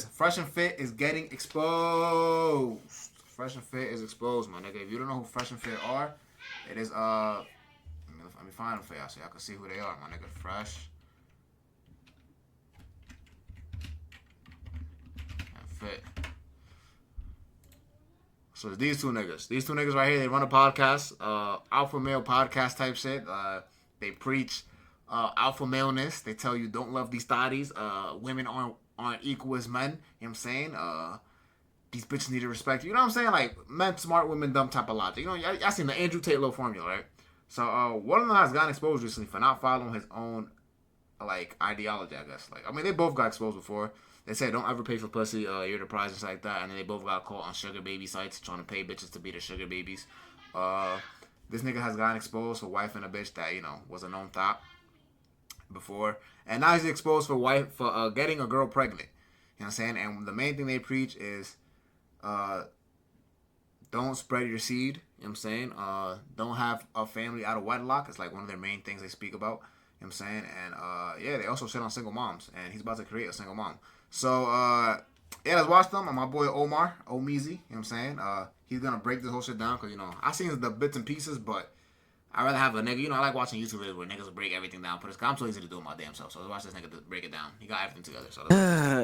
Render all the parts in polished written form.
Fresh and Fit is getting exposed. Fresh and Fit is exposed, my nigga. If you don't know who Fresh and Fit are, it is let me find them for y'all so y'all can see who they are, my nigga. Fresh and Fit. So it's these two niggas. These two niggas right here, they run a podcast, alpha male podcast type shit. They preach alpha maleness. They tell you don't love these thotties. Women aren't equal as men. You know what I'm saying? These bitches need to respect you. You know what I'm saying? Like, men smart, women dumb type of logic. You know, y'all seen the Andrew Tate little formula, right? So one of them has gotten exposed recently for not following his own like ideology, I guess. Like, I mean, they both got exposed before. They said don't ever pay for pussy, you're the prize and shit like that. And then they both got caught on sugar baby sites trying to pay bitches to be their sugar babies. This nigga has gotten exposed for wifing a bitch that, you know, was a known thought before. And now he's exposed for getting a girl pregnant. You know what I'm saying? And the main thing they preach is don't spread your seed. You know what I'm saying? Don't have a family out of wedlock. It's like one of their main things they speak about. You know what I'm saying? And yeah, they also shit on single moms. And he's about to create a single mom. So yeah, let's watch them. And my boy Omar, Omeezy, you know what I'm saying? He's gonna break this whole shit down because, you know, I seen the bits and pieces, but I'd rather have a nigga, you know, I like watching YouTube videos where niggas will break everything down. But I'm so easy to do it my damn self. So let's watch this nigga break it down. He got everything together. So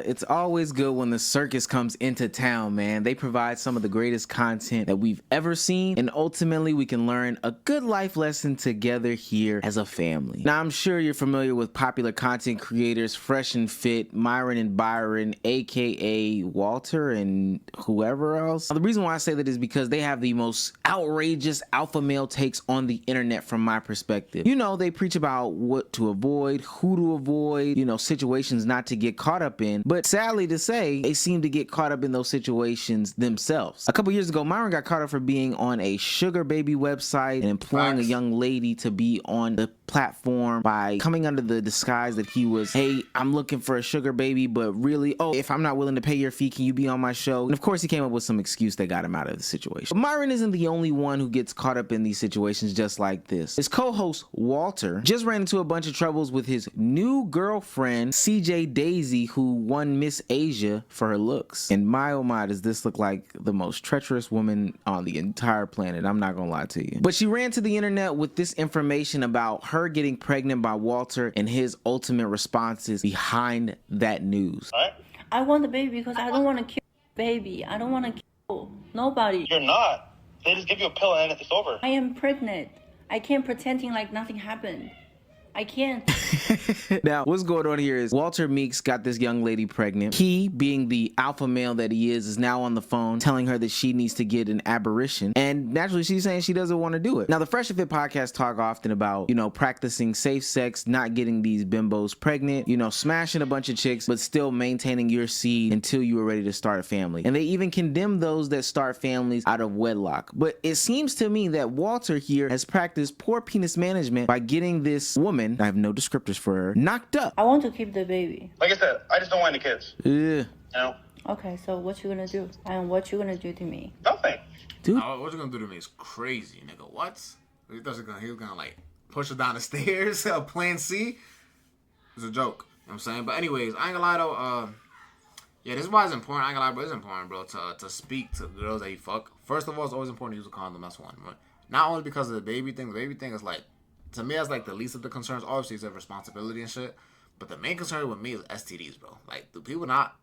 it's always good when the circus comes into town, man. They provide some of the greatest content that we've ever seen. And ultimately, we can learn a good life lesson together here as a family. Now, I'm sure you're familiar with popular content creators, Fresh and Fit, Myron and Byron, aka Walter and whoever else. Now, the reason why I say that is because they have the most outrageous alpha male takes on the internet from my perspective. You know, they preach about what to avoid, who to avoid, you know, situations not to get caught up in. But sadly to say, they seem to get caught up in those situations themselves. A couple years ago, Myron got caught up for being on a sugar baby website and employing a young lady to be on the platform by coming under the disguise that he was, hey, I'm looking for a sugar baby, but really, oh, if I'm not willing to pay your fee, can you be on my show? And of course, he came up with some excuse that got him out of the situation. But Myron isn't the only one who gets caught up in these situations just like this. His co-host, Walter, just ran into a bunch of troubles with his new girlfriend, CJ Daisy, who won Miss Asia for her looks. And my oh my, does this look like the most treacherous woman on the entire planet. I'm not gonna lie to you. But she ran to the internet with this information about her getting pregnant by Walter and his ultimate responses behind that news. I want the baby because I don't want to kill the baby. I don't want to kill nobody. You're not. They just give you a pill and it's over. I am pregnant. I can't pretending like nothing happened. I can't. Now, what's going on here is Walter Meeks got this young lady pregnant. He, being the alpha male that he is now on the phone telling her that she needs to get an aberration. And naturally, she's saying she doesn't want to do it. Now, the Fresh and Fit podcast talk often about, you know, practicing safe sex, not getting these bimbos pregnant, you know, smashing a bunch of chicks, but still maintaining your seed until you are ready to start a family. And they even condemn those that start families out of wedlock. But it seems to me that Walter here has practiced poor penis management by getting this woman, I have no descriptors for her, knocked up. I want to keep the baby. Like I said, I just don't want any kids. Yeah. You know? Okay, so what you gonna do? And what you gonna do to me? Nothing. Dude. What you gonna do to me is crazy, nigga. What? He was gonna like push her down the stairs. Plan C. It's a joke. You know what I'm saying? But anyways, I ain't gonna lie though. Yeah, this is why it's important. I ain't gonna lie, bro. It's important, bro, to speak to girls that you fuck. First of all, it's always important to use a condom. That's one. Right? Not only because of the baby thing. The baby thing is like, to me, that's like the least of the concerns. Obviously, it's a responsibility and shit. But the main concern with me is STDs, bro. Like, do people not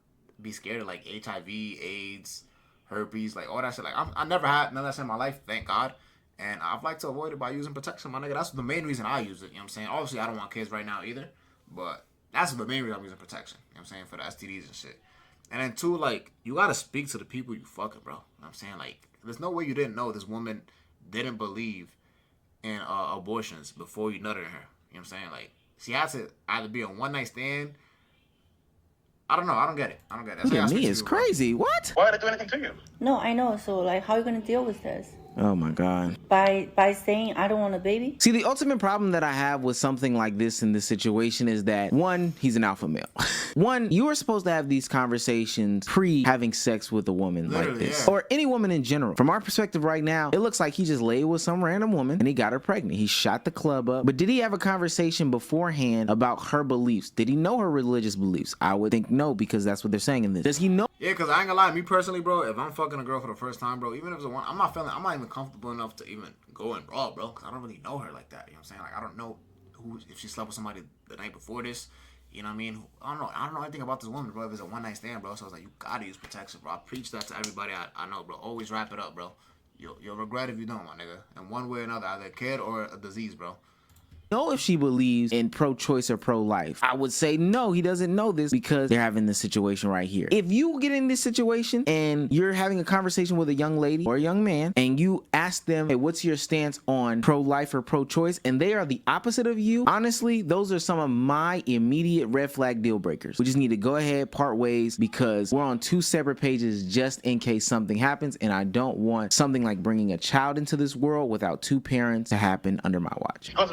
be scared of like HIV, AIDS, herpes, like all that shit? Like, I never had none of that shit in my life, thank God. And I've like to avoid it by using protection, my nigga. That's the main reason I use it. You know what I'm saying? Obviously, I don't want kids right now either. But that's the main reason I'm using protection. You know what I'm saying? For the STDs and shit. And then two, like, you gotta speak to the people you fucking, bro. You know what I'm saying? Like, there's no way you didn't know this woman didn't believe in abortions before you nutted her. You know what I'm saying? Like, she had to either be a one night stand. I don't know. I don't get it. Look at me, it's crazy. What? Why did I do anything to you? No, I know. So like, how are you gonna deal with this? Oh my God. by saying I don't want a baby? See, the ultimate problem that I have with something like this in this situation is that, one, he's an alpha male. One, you are supposed to have these conversations pre having sex with a woman like Literally, this. yeah. Or any woman in general. From our perspective right now, it looks like he just laid with some random woman and he got her pregnant. He shot the club up. But did he have a conversation beforehand about her beliefs? Did he know her religious beliefs? I would think no, because that's what they're saying in this. Does he know? Yeah, because I ain't gonna lie, me personally, bro, if I'm fucking a girl for the first time, bro, even if it's a one, I'm not even comfortable enough to even go in raw, bro, because I don't really know her like that. You know what I'm saying? Like, I don't know if she slept with somebody the night before this. You know what I mean? I don't know anything about this woman, bro. If it's a one night stand, bro. So I was like, you gotta use protection, bro. I preach that to everybody I know, bro. Always wrap it up, bro. You'll regret if you don't, my nigga. And one way or another, either a kid or a disease, bro. Know if she believes in pro-choice or pro-life? I would say no, he doesn't know this because they're having this situation right here. If you get in this situation and you're having a conversation with a young lady or a young man and you ask them, hey, what's your stance on pro-life or pro-choice, and they are the opposite of you, honestly, those are some of my immediate red flag deal breakers. We just need to go ahead, part ways, because we're on two separate pages just in case something happens, and I don't want something like bringing a child into this world without two parents to happen under my watch. Go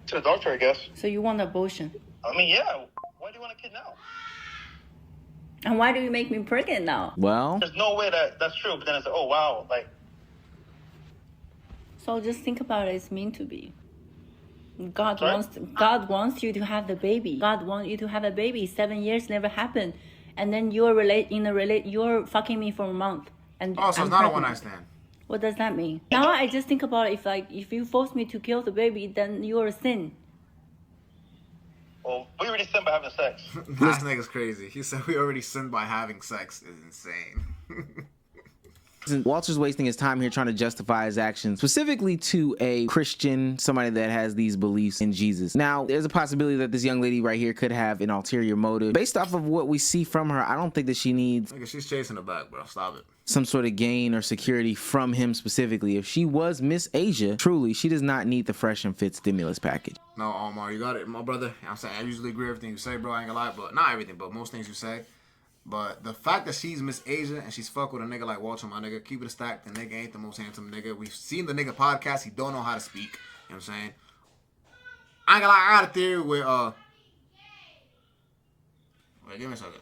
to the doctor, I guess. So you want abortion? I mean, yeah. Why do you want a kid now? And why do you make me pregnant now? Well, There's no way that's true. But then it's like, oh wow, like. So just think about it. It's meant to be. God Sorry? wants you to have the baby. God wants you to have a baby. 7 years never happened, and then you're fucking me for a month. And Oh, so I'm it's not a pregnant. one night stand. What does that mean? Now I just think about it, if you force me to kill the baby, then you're a sin. Well, we already sinned by having sex. This nigga's crazy. He said we already sinned by having sex. Is insane. Walter's wasting his time here trying to justify his actions, specifically to a Christian, somebody that has these beliefs in Jesus. Now, there's a possibility that this young lady right here could have an ulterior motive. Based off of what we see from her, I don't think that she needs Nigga, she's chasing the back, bro. Stop it. some sort of gain or security from him specifically. If she was Miss Asia, truly, she does not need the fresh and fit stimulus package. No, Omar, you got it, my brother. I'm saying I usually agree with everything you say, bro. I ain't gonna lie, but not everything, but most things you say. But the fact that she's Miss Asia and she's fuck with a nigga like Walter, my nigga, keep it a stack. The nigga ain't the most handsome nigga. We've seen the nigga podcast. He don't know how to speak. You know what I'm saying? I ain't gonna lie. I got a theory where, wait, give me a second.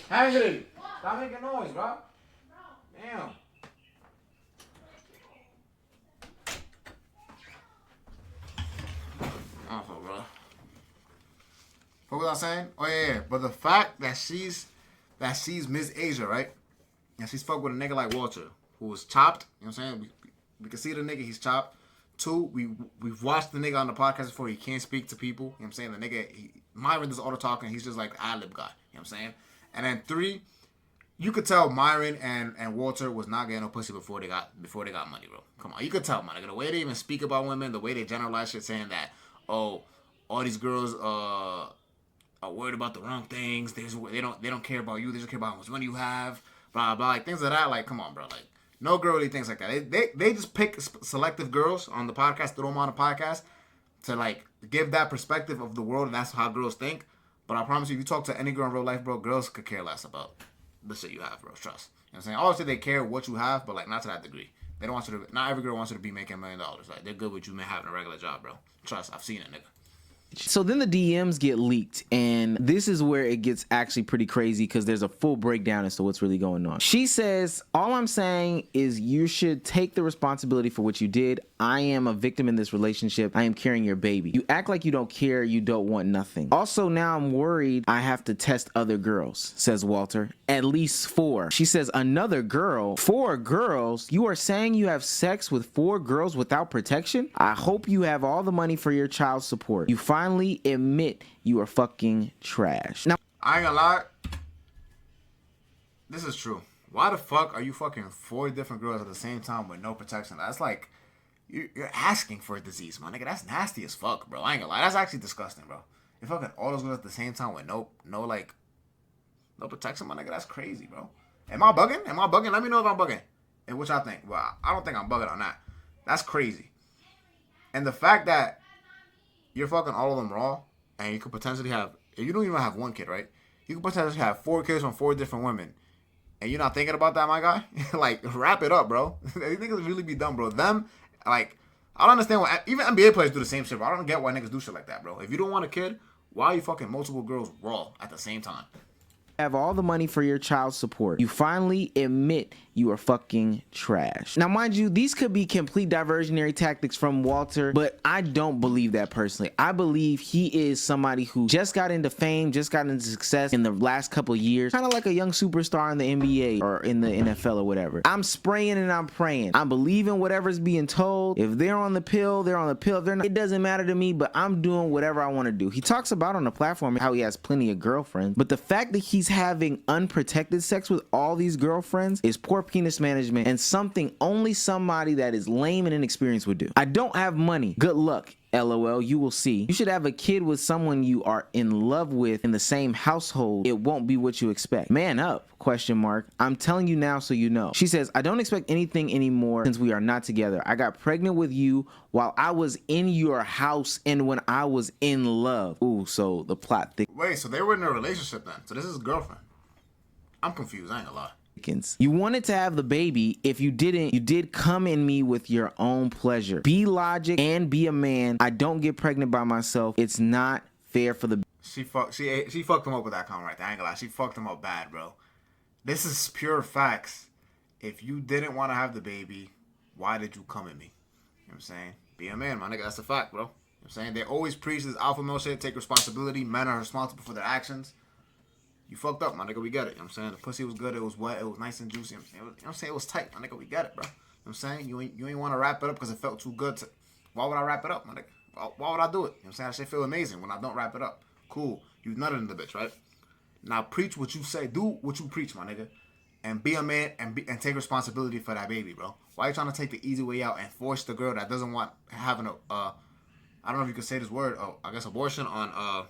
Ashley, stop making noise, bro. Damn. Awful, bro. What was I saying? Oh yeah. But the fact that she's Miss Asia, right? And she's fucked with a nigga like Walter, who was chopped. You know what I'm saying? We can see the nigga, he's chopped. Two, we've watched the nigga on the podcast before. He can't speak to people. You know what I'm saying? The nigga, Myron does all the talking. He's just like an ad-lib guy. You know what I'm saying? And then three, you could tell Myron and Walter was not getting no pussy before they got money, bro. Come on, you could tell, man. The way they even speak about women, the way they generalize shit, saying that, oh, all these girls are worried about the wrong things. They don't care about you. They just care about how much money you have. Blah blah. Like things like that. Like, come on, bro. Like, no girl really thinks like that. They just pick selective girls on the podcast, throw them on the podcast to like give that perspective of the world, and that's how girls think. But I promise you, if you talk to any girl in real life, bro, girls could care less about the shit you have, bro. Trust. You know what I'm saying? Obviously, they care what you have, but like not to that degree. They don't want you to. Not every girl wants you to be making $1 million. Like they're good with you having a regular job, bro. Trust. I've seen it, nigga. So then the DMs get leaked, and this is where it gets actually pretty crazy because there's a full breakdown as to what's really going on. She says, all I'm saying is you should take the responsibility for what you did. I am a victim in this relationship. I am carrying your baby. You act like you don't care. You don't want nothing. Also, now I'm worried I have to test other girls, says Walter. At least 4. She says, another girl? 4 girls? You are saying you have sex with 4 girls without protection? I hope you have all the money for your child support. You finally admit you are fucking trash. Now, I ain't gonna lie. This is true. Why the fuck are you fucking 4 different girls at the same time with no protection? That's like, you're asking for a disease, my nigga. That's nasty as fuck, bro. I ain't gonna lie. That's actually disgusting, bro. You're fucking all those girls at the same time with no protection, my nigga. That's crazy, bro. Am I bugging? Let me know if I'm bugging. And what y'all think? Well, I don't think I'm bugging on that. That's crazy. And the fact that you're fucking all of them raw, and you could potentially have, if you don't even have 1 kid, right? You could potentially have 4 kids from 4 different women. and you're not thinking about that, my guy, like, wrap it up, bro. These niggas really be dumb, bro. Them, like, I don't understand why, even NBA players do the same shit, bro. I don't get why niggas do shit like that, bro. If you don't want a kid, why are you fucking multiple girls raw at the same time? Have all the money for your child support. You finally admit you are fucking trash. Now, mind you, these could be complete diversionary tactics from Walter, but I don't believe that personally. I believe he is somebody who just got into fame, just got into success in the last couple of years, kind of like a young superstar in the NBA or in the NFL or whatever. I'm spraying and I'm praying. I'm believing whatever's being told. If they're on the pill, they're on the pill. If they're not, it doesn't matter to me, but I'm doing whatever I want to do. He talks about on the platform how he has plenty of girlfriends, but the fact that he's having unprotected sex with all these girlfriends is poor penis management and something only somebody that is lame and inexperienced would do. I don't have money. Good luck. LOL, you will see. You should have a kid with someone you are in love with in the same household. It won't be what you expect. Man up, question mark. I'm telling you now so you know. She says, I don't expect anything anymore since we are not together. I got pregnant with you while I was in your house and when I was in love. Ooh, so the plot thickens. Wait, so they were in a relationship then? So this is his girlfriend? I'm confused, I ain't gonna lie. You wanted to have the baby. If you didn't, you did come in me with your own pleasure. Be logic and be a man. I don't get pregnant by myself. It's not fair for the... She fucked him up with that comment right there. I ain't gonna lie. She fucked him up bad, bro. This is pure facts. If you didn't want to have the baby, why did you come at me? You know what I'm saying? Be a man, my nigga. That's a fact, bro. You know what I'm saying? They always preach this alpha male shit. Take responsibility. Men are responsible for their actions. You fucked up, my nigga. We get it. You know what I'm saying? The pussy was good. It was wet. It was nice and juicy. You know what I'm saying? It was tight, my nigga. We get it, bro. You know what I'm saying? You ain't want to wrap it up because it felt too good to... Why would I wrap it up, my nigga? Why would I do it? You know what I'm saying? That shit feel amazing when I don't wrap it up. Cool. You nutted in the bitch, right? Now preach what you say. Do what you preach, my nigga. And be a man and take responsibility for that baby, bro. Why are you trying to take the easy way out and force the girl that doesn't want having a... I don't know if you can say this word. I guess abortion on...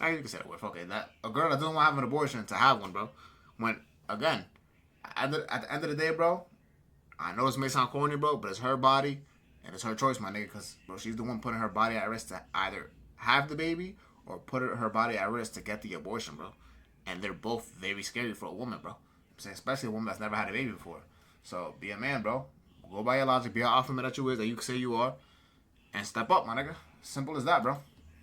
I guess you can say that word. Okay, that a girl that doesn't want to have an abortion to have one, bro. When again, at the end of the day, bro, I know this may sound corny, bro, but it's her body and it's her choice, my nigga. Cause bro, she's the one putting her body at risk to either have the baby or put her body at risk to get the abortion, bro. And they're both very scary for a woman, bro. I'm saying, especially a woman that's never had a baby before. So be a man, bro. Go by your logic. Be an alpha man that you is, that you say you are, and step up, my nigga. Simple as that, bro.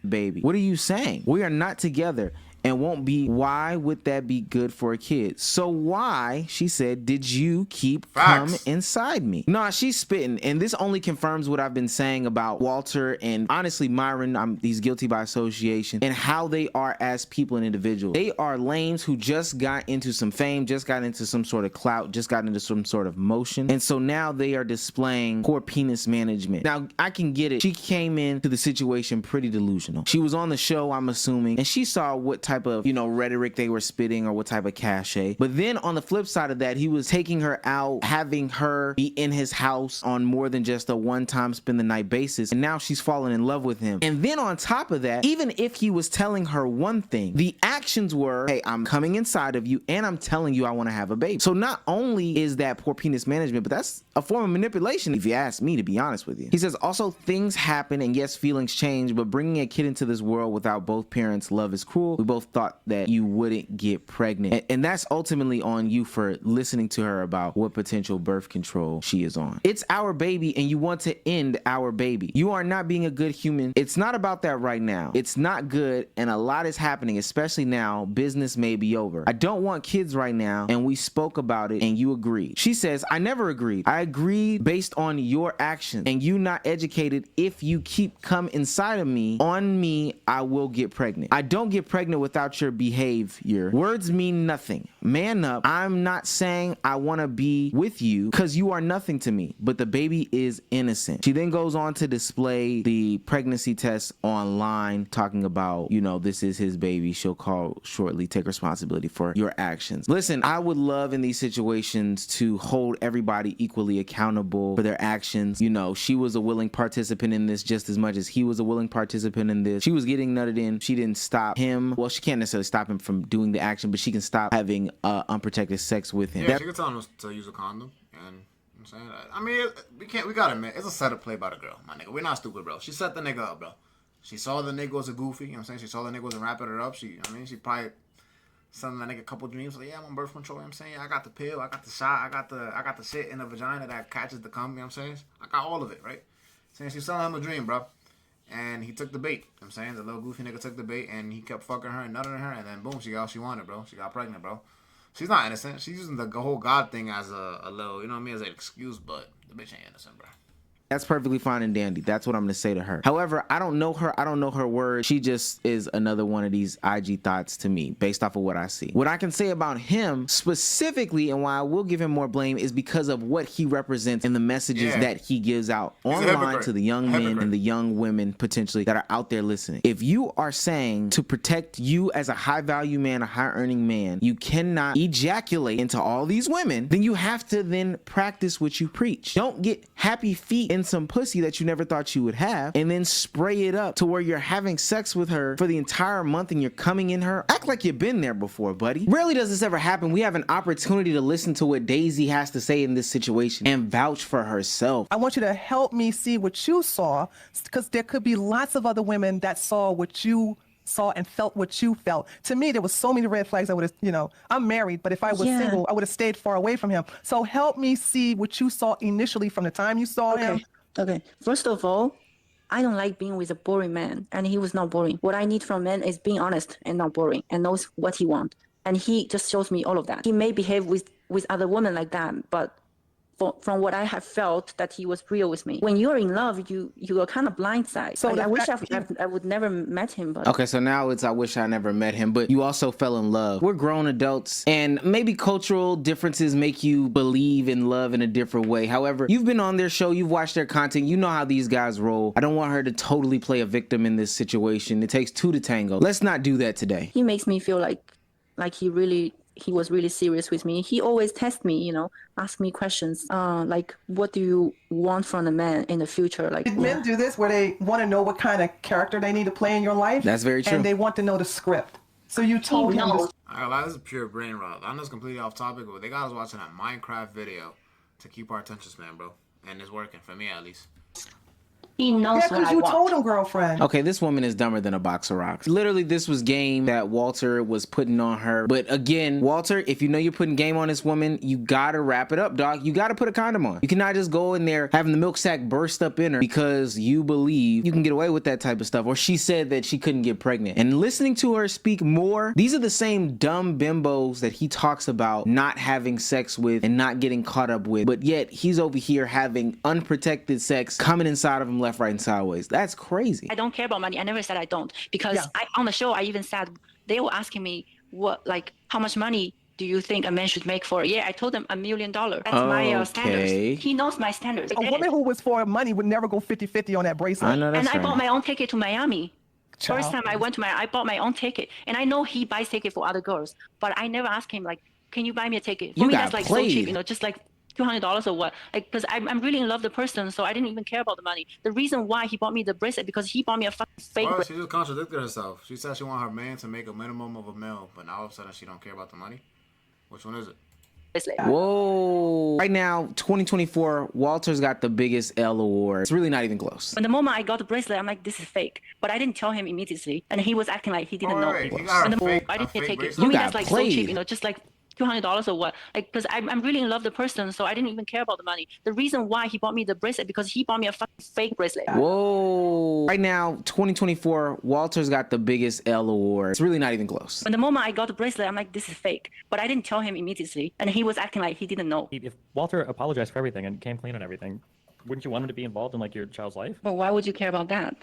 Baby, what are you saying? We are not together and won't be. Why would that be good for a kid? So why, she said, did you keep come inside me? Nah, she's spitting, and this only confirms what I've been saying about Walter and honestly Myron. He's guilty by association, and how they are as people and individuals. They are lames who just got into some fame, just got into some sort of clout, just got into some sort of motion, and so now they are displaying poor penis management. Now I can get it. She came into the situation pretty delusional. She was on the show, I'm assuming, and she saw what type of, rhetoric they were spitting or what type of cachet. But then on the flip side of that, he was taking her out, having her be in his house on more than just a one-time spend the night basis, and now she's fallen in love with him. And then on top of that, even if he was telling her one thing, the actions were, hey, I'm coming inside of you and I'm telling you I want to have a baby. So not only is that poor penis management, but that's a form of manipulation, if you ask me, to be honest with you. He says also, things happen and yes, feelings change, but bringing a kid into this world without both parents' love is cruel. We both thought that you wouldn't get pregnant, and that's ultimately on you for listening to her about what potential birth control she is on. It's our baby and you want to end our baby. You are not being a good human. It's not about that right now. It's not good, and a lot is happening, especially now. Business may be over. I don't want kids right now, and we spoke about it and you agreed. She says, I never agreed. I agreed based on your actions, and you not educated. If you keep come inside of me, on me, I will get pregnant. I don't get pregnant without your behavior. Words mean nothing. Man up. I'm not saying I want to be with you because you are nothing to me, but the baby is innocent. She then goes on to display the pregnancy test online, talking about, this is his baby. She'll call shortly. Take responsibility for your actions. Listen, I would love in these situations to hold everybody equally accountable for their actions. She was a willing participant in this just as much as he was a willing participant in this. She was getting nutted in. She didn't stop him. Well, she can't necessarily stop him from doing the action, but she can stop having unprotected sex with him. Yeah, she can tell him to use a condom. And I'm saying, I mean, we gotta admit, it's a setup play by the girl, my nigga. We're not stupid, bro. She set the nigga up, bro. She saw the nigga was a goofy. You know what I'm saying? She saw the nigga wasn't wrapping it up. She probably selling that nigga a couple dreams. Like, yeah, I'm on birth control. You know what I'm saying? I got the pill, I got the shot, I got the shit in the vagina that catches the cum. You know what I'm saying? I got all of it, right? Saying she's selling him a dream, bro. And he took the bait. You know what I'm saying? The little goofy nigga took the bait and he kept fucking her and nutting her. And then boom, she got all she wanted, bro. She got pregnant, bro. She's not innocent. She's using the whole God thing as a little, you know what I mean, as an excuse. But the bitch ain't innocent, bro. That's perfectly fine and dandy. That's what I'm gonna say to her. However, I don't know her. I don't know her word. She just is another one of these IG thoughts to me based off of what I see. What I can say about him specifically and why I will give him more blame is because of what he represents and the messages that he gives out online to the young men and the young women potentially that are out there listening. If you are saying to protect you as a high value man, a high earning man, you cannot ejaculate into all these women, then you have to then practice what you preach. Don't get happy feet in some pussy that you never thought you would have and then spray it up to where you're having sex with her for the entire month and you're coming in her. Act like you've been there before, buddy. Rarely does this ever happen. We have an opportunity to listen to what Daisy has to say in this situation and vouch for herself. I want you to help me see what you saw, because there could be lots of other women that saw what you saw and felt what you felt. To me, there was so many red flags. I would have, I'm married, but if I was single, I would have stayed far away from him. So help me see what you saw initially from the time you saw him. Okay. First of all, I don't like being with a boring man, and he was not boring. What I need from a man is being honest and not boring, and knows what he wants. And he just shows me all of that. He may behave with other women like that, but from what I have felt, that he was real with me. When you're in love, you are kind of blindsided. So I wish I would never met him. But okay, so now it's I wish I never met him, but you also fell in love. We're grown adults, and maybe cultural differences make you believe in love in a different way. However, you've been on their show, you've watched their content, you know how these guys roll. I don't want her to totally play a victim in this situation. It takes two to tango. Let's not do that today. He makes me feel like he was really serious with me. He always tests me, ask me questions, like, what do you want from a man in the future? Like, Did men do this where they want to know what kind of character they need to play in your life? That's very true. And they want to know the script. So you told him this. This is pure brain rot. I know it's completely off topic, but they got us watching that Minecraft video to keep our attention span, bro. And it's working, for me at least. he knows what because I you want. told him, girlfriend. Okay, this woman is dumber than a box of rocks. Literally, this was game that Walter was putting on her. But again, Walter, if you know you're putting game on this woman, you gotta wrap it up, dog. You gotta put a condom on. You cannot just go in there having the milk sack burst up in her because you believe you can get away with that type of stuff. Or she said that she couldn't get pregnant. And listening to her speak more, these are the same dumb bimbos that he talks about not having sex with and not getting caught up with. But yet, he's over here having unprotected sex coming inside of him left, right, and sideways. That's crazy. I don't care about money. I never said I don't, because on the show I even said, they were asking me how much money do you think a man should make for it? Yeah, I told them $1 million. That's my standards. He knows my standards. A woman who was for money would never go 50-50 on that bracelet. I know that's I bought my own ticket to Miami. Child. First time I went to I bought my own ticket, and I know he buys ticket for other girls, but I never asked him like, can you buy me a ticket? For You me, got that's like played. so cheap, just like $200 or what? Like, because I'm really in love with the person, so I didn't even care about the money. The reason why he bought me the bracelet, because he bought me a fucking fake Well, bracelet. she just contradicted herself. She said she want her man to make a minimum of $1 million, but now all of a sudden she don't care about the money. Which one is it? Whoa. Right now, 2024, Walter's got the biggest L award. It's really not even close. When the moment I got the bracelet, I'm like, this is fake. But I didn't tell him immediately, and he was acting like he didn't know. He got And her the a I didn't fake take it. bracelet? For me, You that's got like played. so cheap, just like $200 or what? Like, because I'm really in love with the person, so I didn't even care about the money. The reason why he bought me the bracelet, because he bought me a fucking fake bracelet. Whoa. Right now, 2024, Walter's got the biggest L award. It's really not even close. When the moment I got the bracelet, I'm like, this is fake. But I didn't tell him immediately, and he was acting like he didn't know. If Walter apologized for everything and came clean on everything, wouldn't you want him to be involved in like your child's life? But why would you care about that?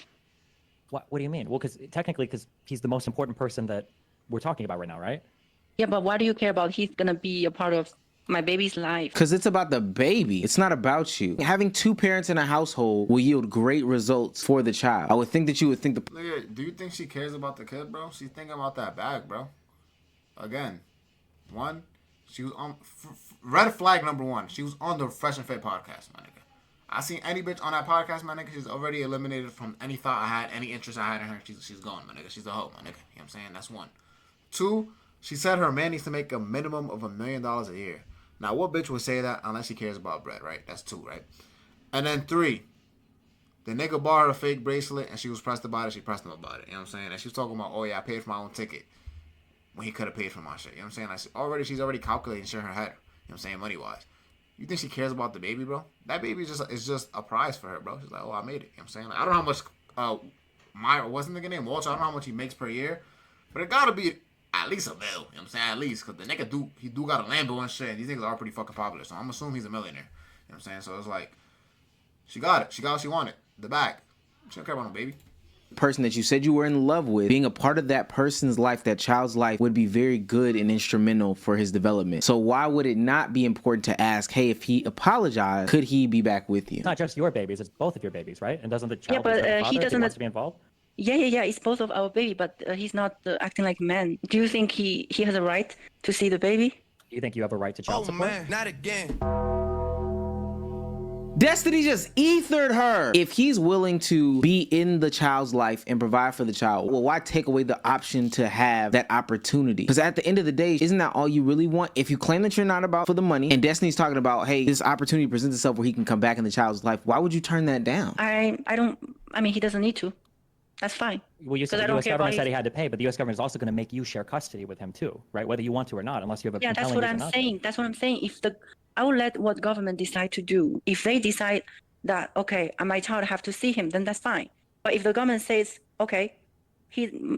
What do you mean? Well, because he's the most important person that we're talking about right now, right? Yeah, but why do you care about he's gonna be a part of my baby's life? Because it's about the baby. It's not about you. Having two parents in a household will yield great results for the child. I would think that you would think the... Nigga, do you think she cares about the kid, bro? She's thinking about that bag, bro. Again, one, she was on... red flag number one, she was on the Fresh and Fit podcast, my nigga. I seen any bitch on that podcast, my nigga, she's already eliminated from any thought I had, any interest I had in her. She's gone, my nigga. She's a hoe, my nigga. You know what I'm saying? That's one. Two, she said her man needs to make a minimum of $1 million a year. Now, what bitch would say that unless she cares about bread, right? That's two, right? And then three, the nigga bought her a fake bracelet and she was pressed about it. She pressed him about it. You know what I'm saying? And she was talking about, oh yeah, I paid for my own ticket. when he could have paid for my shit. You know what I'm saying? She's already calculating shit in her head. You know what I'm saying? Money-wise. You think she cares about the baby, bro? That baby is just a prize for her, bro. She's like, oh, I made it. You know what I'm saying? Like, I don't know how much, wasn't the nigga named Walter? I don't know how much he makes per year. But it gotta be at least $1 million. You know what I'm saying? At least. Because the nigga do got a Lambo and shit. And these niggas are pretty fucking popular. So I'm assuming he's a millionaire. You know what I'm saying? So it's like, she got it. She got what she wanted. The bag. She don't care about no baby. Person that you said you were in love with, being a part of that person's life, that child's life, would be very good and instrumental for his development. So why would it not be important to ask, hey, if he apologized, could he be back with you? It's not just your babies; it's both of your babies, right? And doesn't the child? Yeah, but deserve a father he if doesn't. wants to be involved. Yeah. It's both of our baby, but he's not acting like a man. Do you think he has a right to see the baby? Do you think you have a right to child support? Not again. Destiny just ethered her. If he's willing to be in the child's life and provide for the child, well, why take away the option to have that opportunity? Because at the end of the day, isn't that all you really want? If you claim that you're not about for the money, and Destiny's talking about, hey, this opportunity presents itself where he can come back in the child's life, why would you turn that down? I mean, he doesn't need to. That's fine. Well, you said I the don't U.S. care government about said he had to pay, but the U.S. government is also going to make you share custody with him too, right? Whether you want to or not, unless you have a Yeah, that's compelling what reason I'm not saying. That's what I'm saying. I will let what government decide to do. If they decide that, okay, my child have to see him, then that's fine. But if the government says, okay,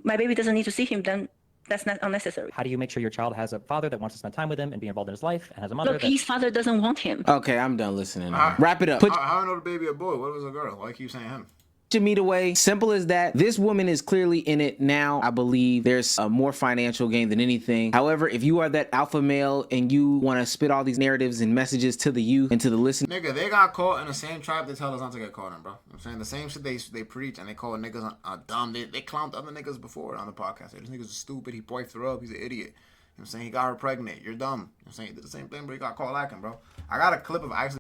my baby doesn't need to see him, then that's not unnecessary. How do you make sure your child has a father that wants to spend time with him and be involved in his life, and has a mother Look, that... his father doesn't want him. Okay, I'm done listening now. Wrap it up. Put How I know the baby a boy? What was a girl? Why keep saying him? your meat away. Simple as that. This woman is clearly in it now. I believe there's a more financial gain than anything. However, if you are that alpha male and you want to spit all these narratives and messages to the youth and to the listener, Nigga, they got caught in the same trap they tell us not to get caught in, bro. You know what I'm saying? The same shit they preach and they call niggas dumb. They clowned other niggas before on the podcast. This nigga's stupid. He wiped her up. He's an idiot. You know what I'm saying? He got her pregnant. You're dumb. You know what I'm saying? He did the same thing, but he got caught lacking, bro. I got a clip of actually